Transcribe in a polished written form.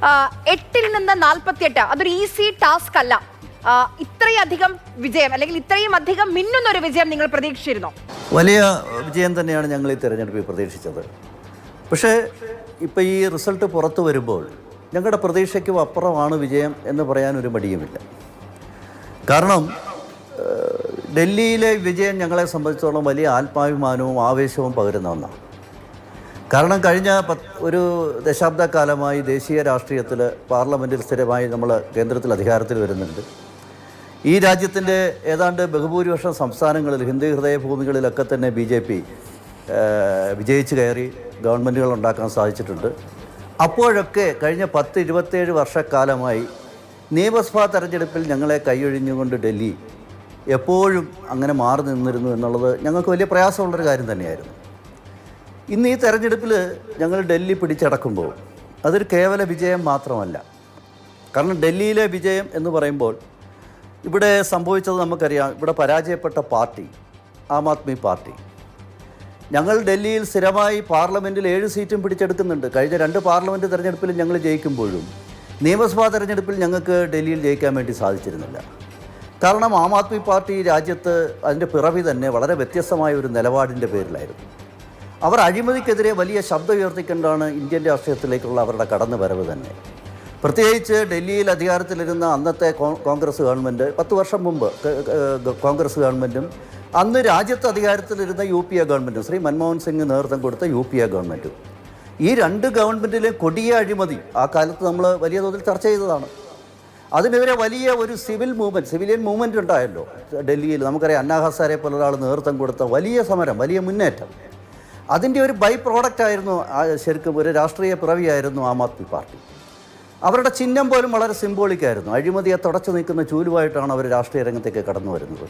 8ൽ നിന്ന് 48 അതൊരു easy task അല്ല. ഇത്രയധികം വിജയം അല്ലെങ്കിൽ ഇത്രയും അധികം മിന്നുന്നൊരു വിജയം നിങ്ങൾ പ്രതീക്ഷിച്ചിരുന്നോ? വലിയ വിജയം തന്നെയാണ് ഞങ്ങൾ ഈ തെരഞ്ഞെടുപ്പിൽ പ്രതീക്ഷിച്ചത്. പക്ഷേ ഇപ്പോൾ ഈ റിസൾട്ട് പുറത്തു വരുമ്പോൾ ഞങ്ങളുടെ പ്രതീക്ഷയ്ക്കും അപ്പുറമാണ് വിജയം എന്ന് പറയാനൊരു മടിയുമില്ല. കാരണം ഡൽഹിയിലെ വിജയം ഞങ്ങളെ സംബന്ധിച്ചിടത്തോളം വലിയ ആത്മാഭിമാനവും ആവേശവും പകരുന്ന ഒന്നാണ്. കാരണം കഴിഞ്ഞ ഒരു ദശാബ്ദക്കാലമായി ദേശീയ രാഷ്ട്രീയത്തിൽ പാർലമെൻറ്റിൽ സ്ഥിരമായി നമ്മൾ കേന്ദ്രത്തിൽ അധികാരത്തിൽ വരുന്നുണ്ട്. ഈ രാജ്യത്തിൻ്റെ ഏതാണ്ട് ബഹുഭൂരിപക്ഷം സംസ്ഥാനങ്ങളിൽ ഹിന്ദു ഹൃദയഭൂമികളിലൊക്കെ തന്നെ BJP വിജയിച്ച് കയറി ഗവൺമെൻറ്റുകൾ ഉണ്ടാക്കാൻ സാധിച്ചിട്ടുണ്ട്. അപ്പോഴൊക്കെ കഴിഞ്ഞ 10-27 വർഷക്കാലമായി നിയമസഭാ തെരഞ്ഞെടുപ്പിൽ ഞങ്ങളെ കൈയൊഴിഞ്ഞുകൊണ്ട് ഡൽഹി എപ്പോഴും അങ്ങനെ മാറി നിന്നിരുന്നു എന്നുള്ളത് ഞങ്ങൾക്ക് വലിയ പ്രയാസമുള്ളൊരു കാര്യം തന്നെയായിരുന്നു. ഇന്ന് ഈ തെരഞ്ഞെടുപ്പിൽ ഞങ്ങൾ ഡൽഹി പിടിച്ചടക്കുമ്പോൾ അതൊരു കേവല വിജയം മാത്രമല്ല. കാരണം ഡൽഹിയിലെ വിജയം എന്ന് പറയുമ്പോൾ ഇവിടെ സംഭവിച്ചത് നമുക്കറിയാം. ഇവിടെ പരാജയപ്പെട്ട പാർട്ടി ആം ആദ്മി പാർട്ടി. ഞങ്ങൾ ഡൽഹിയിൽ സ്ഥിരമായി പാർലമെൻറ്റിൽ 7 സീറ്റും പിടിച്ചെടുക്കുന്നുണ്ട്. കഴിഞ്ഞ 2 പാർലമെൻറ്റ് തെരഞ്ഞെടുപ്പിൽ ഞങ്ങൾ ജയിക്കുമ്പോഴും നിയമസഭാ തെരഞ്ഞെടുപ്പിൽ ഞങ്ങൾക്ക് ഡൽഹിയിൽ ജയിക്കാൻ വേണ്ടി സാധിച്ചിരുന്നില്ല. കാരണം ആം ആദ്മി പാർട്ടി രാജ്യത്ത് അതിൻ്റെ പിറവി തന്നെ വളരെ വ്യത്യസ്തമായ ഒരു നിലപാടിൻ്റെ പേരിലായിരുന്നു. അവർ അഴിമതിക്കെതിരെ വലിയ ശബ്ദം ഉയർത്തിക്കൊണ്ടാണ് ഇന്ത്യൻ രാഷ്ട്രീയത്തിലേക്കുള്ള അവരുടെ കടന്നുവരവ് തന്നെ. പ്രത്യേകിച്ച് ഡൽഹിയിൽ അധികാരത്തിലിരുന്ന അന്നത്തെ കോൺഗ്രസ് ഗവൺമെൻറ്, 10 വർഷം മുമ്പ് കോൺഗ്രസ് ഗവൺമെൻറ്റും അന്ന് രാജ്യത്ത് അധികാരത്തിലിരുന്ന UPA ഗവൺമെൻറ്റും ശ്രീ മൻമോഹൻ സിംഗ് നേതൃത്വം കൊടുത്ത UPA ഗവൺമെൻറ്റും ഈ 2 ഗവൺമെൻറ്റിലെ കൊടിയ അഴിമതി ആ കാലത്ത് നമ്മൾ വലിയ തോതിൽ ചർച്ച ചെയ്തതാണ്. അതിനെതിരെ വലിയ ഒരു സിവിലിയൻ മൂവ്മെൻറ്റ് ഉണ്ടായല്ലോ ഡൽഹിയിൽ. നമുക്കറിയാം അന്നാ ഹസാരെ പോലെ ഒരാൾ നേതൃത്വം കൊടുത്ത വലിയ സമരം, വലിയ മുന്നേറ്റം. അതിൻ്റെ ഒരു ബൈ പ്രോഡക്റ്റായിരുന്നു ശരിക്കും ഒരു രാഷ്ട്രീയ പിറവിയായിരുന്നു ആം ആദ്മി പാർട്ടി. അവരുടെ ചിഹ്നം പോലും വളരെ സിംബോളിക്കായിരുന്നു. അഴിമതിയെ തുടച്ചു നീക്കുന്ന ചൂലുമായിട്ടാണ് അവർ രാഷ്ട്രീയ രംഗത്തേക്ക് കടന്നു വരുന്നത്.